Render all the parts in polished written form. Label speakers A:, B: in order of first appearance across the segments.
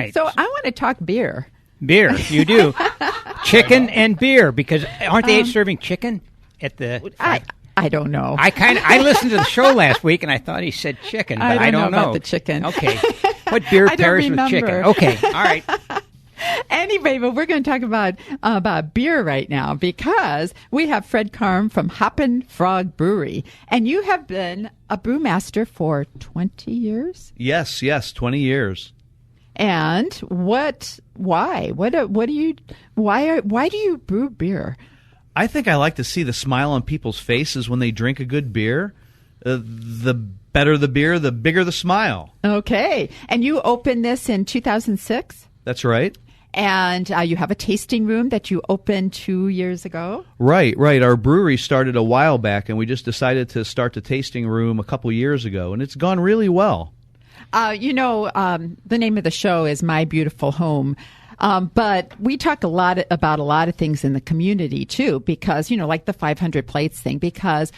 A: Right.
B: So I want to talk beer.
A: Beer, you do. Chicken and beer, because aren't they serving chicken at the...
B: I don't know.
A: I listened to the show last week, and I thought he said chicken, but I don't know.
B: About the chicken.
A: Okay. What beer pairs with chicken? Okay. All right.
B: Anyway, but we're going to talk about beer right now because we have Fred Karm from Hoppin Frog Brewery, and you have been a brewmaster for 20 years.
C: Yes, 20 years.
B: And why do you brew beer?
C: I think I like to see the smile on people's faces when they drink a good beer. The better the beer, the bigger the smile.
B: Okay. And you opened this in 2006?
C: That's right.
B: And you have a tasting room that you opened 2 years ago?
C: Right. Our brewery started a while back, and we just decided to start the tasting room a couple years ago, and it's gone really well.
B: The name of the show is My Beautiful Home. But we talk about a lot of things in the community, too, because, like the 500 plates thing, because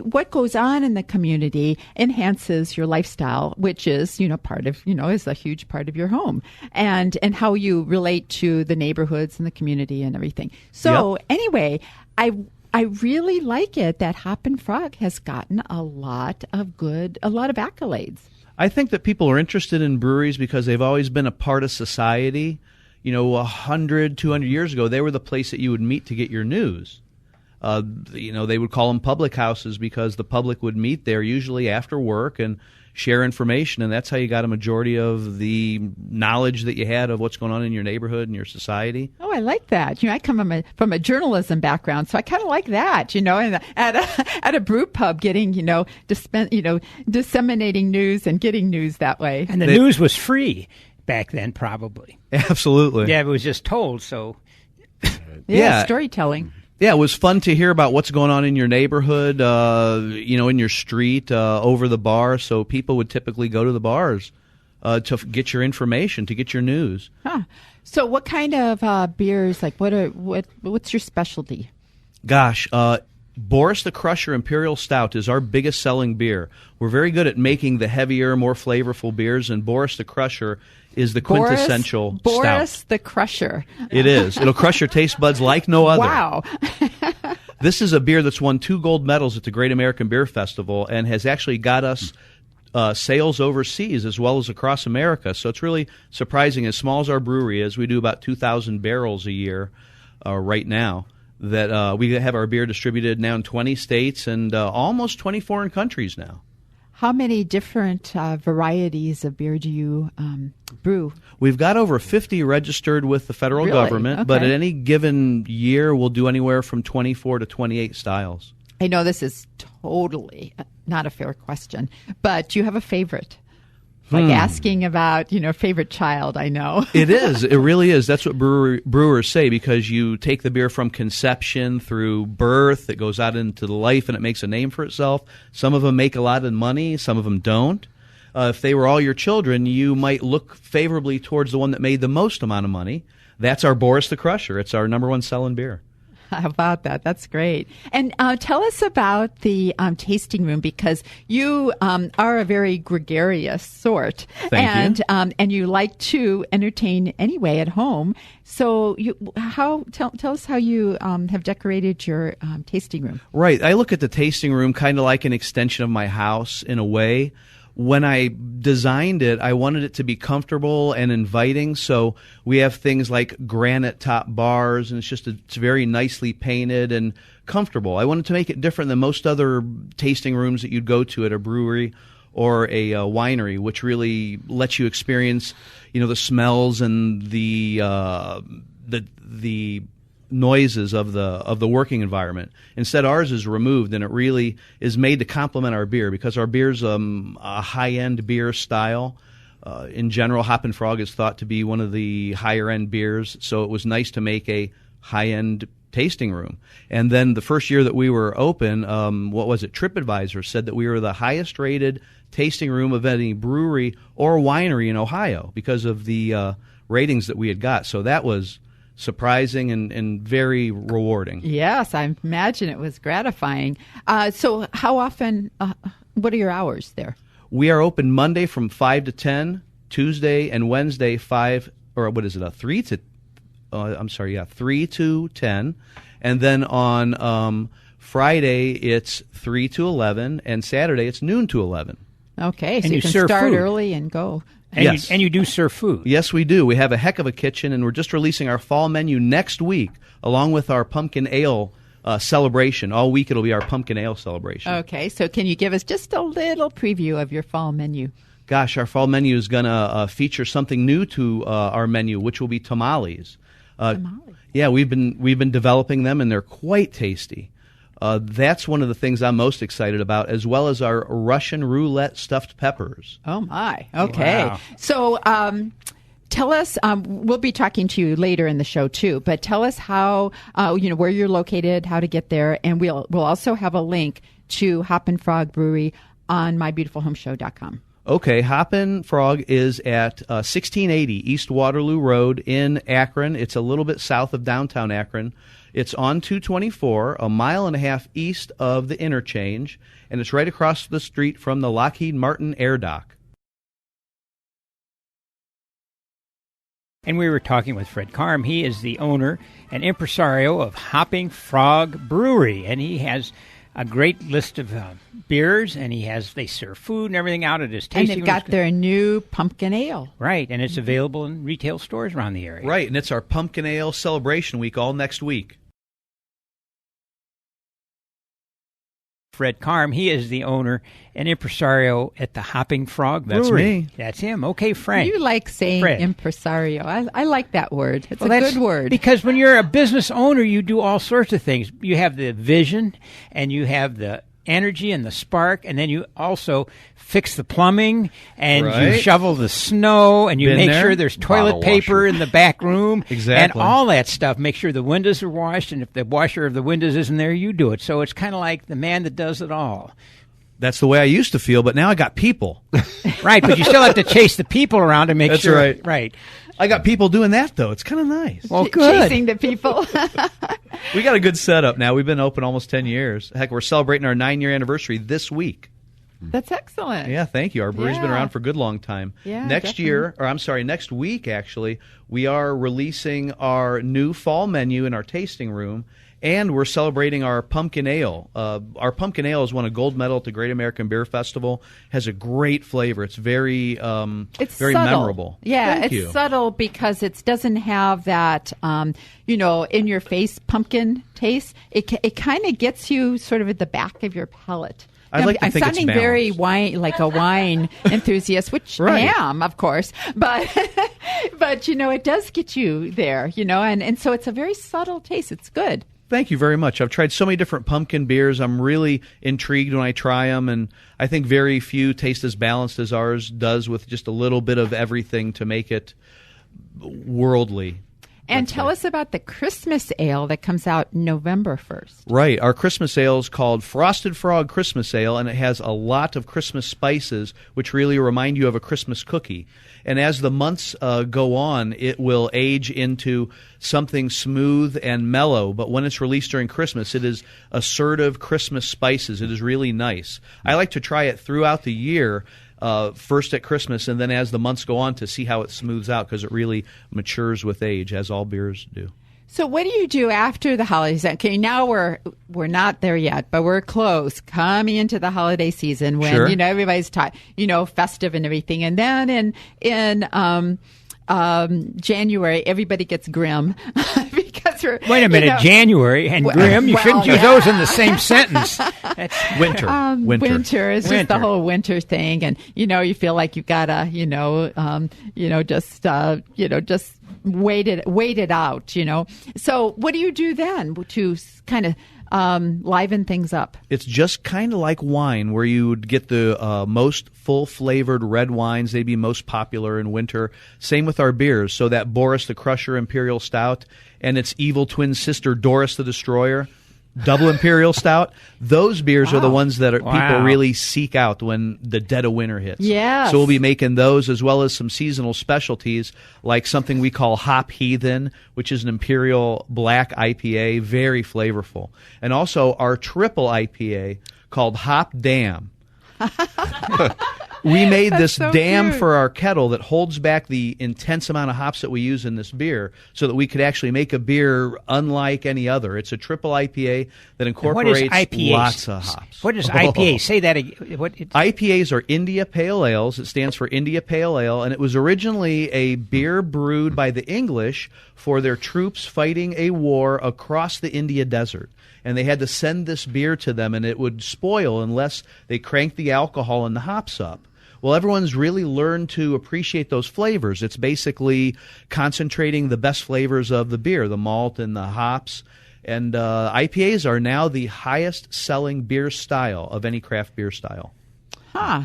B: what goes on in the community enhances your lifestyle, which is, is a huge part of your home and how you relate to the neighborhoods and the community and everything. So Anyway, I really like it that Hoppin Frog has gotten a lot of accolades.
C: I think that people are interested in breweries because they've always been a part of society. 100, 200 years ago, they were the place that you would meet to get your news. They would call them public houses because the public would meet there usually after work and share information, and that's how you got a majority of the knowledge that you had of what's going on in your neighborhood and your society.
B: Oh, I like that. I come from a journalism background, so I kind of like that. And at a brew pub, getting disseminating news and getting news that way.
A: And the news was free back then, probably.
C: Absolutely.
A: Yeah, it was just told. So,
B: storytelling.
C: Yeah, it was fun to hear about what's going on in your neighborhood, in your street, over the bar. So people would typically go to the bars to get your information, to get your news.
B: Huh. So what kind of beers, what's your specialty?
C: Gosh, Boris the Crusher Imperial Stout is our biggest selling beer. We're very good at making the heavier, more flavorful beers, and Boris the Crusher is the quintessential stout.
B: Boris the Crusher.
C: It is. It'll crush your taste buds like no other.
B: Wow.
C: This is a beer that's won 2 gold medals at the Great American Beer Festival and has actually got us sales overseas as well as across America. So it's really surprising. As small as our brewery is, we do about 2,000 barrels a year right now. That we have our beer distributed now in 20 states and almost 20 foreign countries now.
B: How many different varieties of beer do you brew?
C: We've got over 50 registered with the federal government,
B: okay.
C: But at any given year, we'll do anywhere from 24 to 28 styles.
B: I know this is totally not a fair question, but do you have a favorite? Like asking about, favorite child, I know.
C: It is. It really is. That's what brewers say, because you take the beer from conception through birth. It goes out into the life, and it makes a name for itself. Some of them make a lot of money. Some of them don't. If they were all your children, you might look favorably towards the one that made the most amount of money. That's our Boris the Crusher. It's our number 1 selling beer.
B: How about that? That's great. And tell us about the tasting room, because you are a very gregarious sort.
C: Thank you.
B: And you like to entertain anyway at home. So tell us how you have decorated your tasting room.
C: Right. I look at the tasting room kind of like an extension of my house in a way. When I designed it, I wanted it to be comfortable and inviting. So we have things like granite top bars, and it's very nicely painted and comfortable. I wanted to make it different than most other tasting rooms that you'd go to at a brewery or a winery, which really lets you experience, the smells and the noises of the working environment. Instead, ours is removed, and it really is made to complement our beer, because our beer's a high-end beer style. In general, Hoppin Frog is thought to be one of the higher-end beers, so it was nice to make a high-end tasting room. And then the first year that we were open, TripAdvisor said that we were the highest-rated tasting room of any brewery or winery in Ohio because of the ratings that we had got. So that was surprising and very rewarding.
B: Yes, I imagine it was gratifying. So how often, what are your hours there?
C: We are open Monday from 5 to 10, Tuesday and Wednesday 3 to 3 to 10, and then on Friday it's 3 to 11, and Saturday it's noon to 11.
B: Okay, so
A: And
B: you
A: you
B: can
A: serve
B: start
A: food.
B: early and go.
A: And,
C: Yes.
A: and you do serve food.
C: Yes, we do. We have a heck of a kitchen, and we're just releasing our fall menu next week, along with our pumpkin ale celebration. All week it'll be our pumpkin ale celebration.
B: Okay, so can you give us just a little preview of your fall menu?
C: Gosh, our fall menu is going to feature something new to our menu, which will be tamales.
B: Tamales.
C: Yeah, we've been developing them, and they're quite tasty. That's one of the things I'm most excited about, as well as our Russian roulette stuffed peppers.
B: Oh my. Okay.
A: Wow.
B: So tell us. We'll be talking to you later in the show too. But tell us how where you're located, how to get there, and we'll also have a link to Hoppin Frog Brewery on mybeautifulhomeshow.com.
C: Okay, Hoppin Frog is at 1680 East Waterloo Road in Akron. It's a little bit south of downtown Akron. It's on 224, a mile and a half east of the interchange, and it's right across the street from the Lockheed Martin Air Dock.
A: And we were talking with Fred Karm. He is the owner and impresario of Hopping Frog Brewery, and he has a great list of beers, and they serve food and everything out at his
B: And
A: tasting
B: they've got
A: rooms.
B: their new pumpkin ale.
A: Right, and it's available in retail stores around the area.
C: Right, and it's our Pumpkin Ale Celebration Week all next week.
A: Fred Karm, he is the owner and impresario at the Hopping Frog
C: That's
A: Brewery.
C: me.
A: That's him. Okay, Frank.
B: You like saying
A: Fred.
B: impresario. I like that word. It's
A: Well,
B: a
A: that's
B: good word.
A: Because when you're a business owner, you do all sorts of things. You have the vision, and you have the energy and the spark, and then you also fix the plumbing, and you
C: Right.
A: shovel the snow, and you
C: Been
A: make
C: there.
A: sure there's toilet
D: Bottle
A: paper
D: washer.
A: in the back room.
C: Exactly.
A: And all that stuff. Make sure the windows are washed, and if the washer of the windows isn't there, you do it. So it's kind of like the man that does it all.
C: That's the way I used to feel, but now I got people.
A: Right, but you still have to chase the people around to make
C: That's
A: sure.
C: right.
A: Right.
C: I got people doing that, though. It's kind of nice.
A: Well, good.
B: Chasing the people.
C: We got a good setup now. We've been open almost 10 years. Heck, we're celebrating our 9-year anniversary this week.
B: That's excellent.
C: Yeah, thank you. Our brewery's been
B: Yeah.
C: around for a good long time.
B: Yeah,
C: next week, actually, we are releasing our new fall menu in our tasting room, and we're celebrating our pumpkin ale. Our pumpkin ale has won a gold medal at the Great American Beer Festival. Has a great flavor. It's very,
B: It's
C: very
B: subtle.
C: memorable.
B: Yeah,
C: Thank
B: it's
C: you.
B: subtle because it doesn't have that, in your face pumpkin taste. It kind of gets you sort of at the back of your palate.
C: I'd like to
B: I'm
C: think it's
B: sounding very
C: balanced.
B: like a wine enthusiast, which
C: Right.
B: I am, of course. But it does get you there, and so it's a very subtle taste. It's good.
C: Thank you very much. I've tried so many different pumpkin beers. I'm really intrigued when I try them, and I think very few taste as balanced as ours does, with just a little bit of everything to make it worldly.
B: And tell us about the Christmas ale that comes out November 1st.
C: Right. Our Christmas ale is called Frosted Frog Christmas Ale, and it has a lot of Christmas spices, which really remind you of a Christmas cookie. And as the months go on, it will age into something smooth and mellow. But when it's released during Christmas, it is assertive Christmas spices. It is really nice. I like to try it throughout the year, first at Christmas, and then as the months go on to see how it smooths out, because it really matures with age, as all beers do.
B: So what do you do after the holidays? Okay, now we're not there yet, but we're close, coming into the holiday season when
C: Sure.
B: everybody's festive and everything, and then in January everybody gets grim because we're
A: Wait a minute, January and grim. You shouldn't use those in the same sentence. That's
C: Winter.
B: Winter is just the
A: Winter.
B: whole winter thing, and you feel like you've got to just wait it out. So what do you do then to kind of liven things up?
C: It's just kind of like wine, where you would get the most full-flavored red wines. They'd be most popular in winter. Same with our beers. So that Boris the Crusher Imperial Stout and its evil twin sister Doris the Destroyer Double Imperial Stout. Those beers are the ones that people really seek out when the dead of winter hits.
B: Yes.
C: So we'll be making those, as well as some seasonal specialties, like something we call Hop Heathen, which is an Imperial Black IPA, very flavorful. And also our triple IPA called Hop Dam. We made this
B: so
C: dam
B: cute.
C: for our kettle that holds back the intense amount of hops that we use in this beer so that we could actually make a beer unlike any other. It's a triple IPA that incorporates lots of hops.
A: What is IPA? Say that again.
C: IPAs are India Pale Ales. It stands for India Pale Ale, and it was originally a beer brewed by the English for their troops fighting a war across the India desert. And they had to send this beer to them, and it would spoil unless they cranked the alcohol and the hops up. Well, everyone's really learned to appreciate those flavors. It's basically concentrating the best flavors of the beer, the malt and the hops. And IPAs are now the highest-selling beer style of any craft beer style.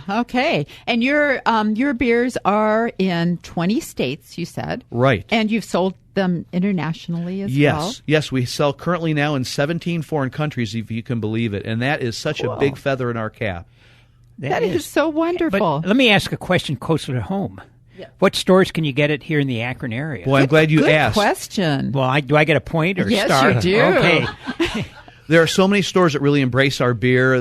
B: Okay. And your beers are in 20 states, you said.
C: Right.
B: And you've sold them internationally as well?
C: Yes. We sell currently now in 17 foreign countries, if you can believe it. And that is such a big feather in our cap.
B: That is so wonderful.
A: But let me ask a question closer to home. Yeah. What stores can you get it here in the Akron area?
C: Well, I'm glad you asked.
B: Good question.
A: Well, do I get a point or
B: yes,
A: star?
B: Yes, you do.
A: Okay.
C: There are so many stores that really embrace our beer.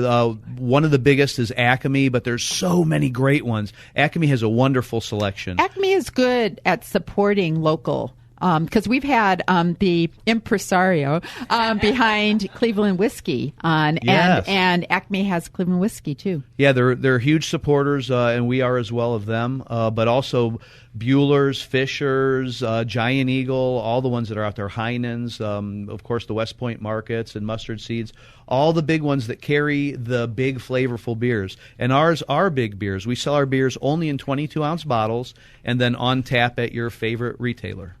C: One of the biggest is Acme, but there's so many great ones. Acme has a wonderful selection.
B: Acme is good at supporting local. Because we've had the impresario behind Cleveland Whiskey on,
C: yes.
B: and Acme has Cleveland Whiskey too.
C: Yeah, they're huge supporters, and we are as well of them. But also Bueller's, Fisher's, Giant Eagle, all the ones that are out there, Heinen's, of course the West Point Markets and Mustard Seeds, all the big ones that carry the big flavorful beers. And ours are big beers. We sell our beers only in 22-ounce bottles and then on tap at your favorite retailer.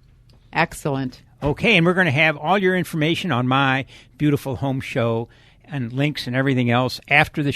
B: Excellent.
A: Okay, and we're going to have all your information on My Beautiful Home Show and links and everything else after the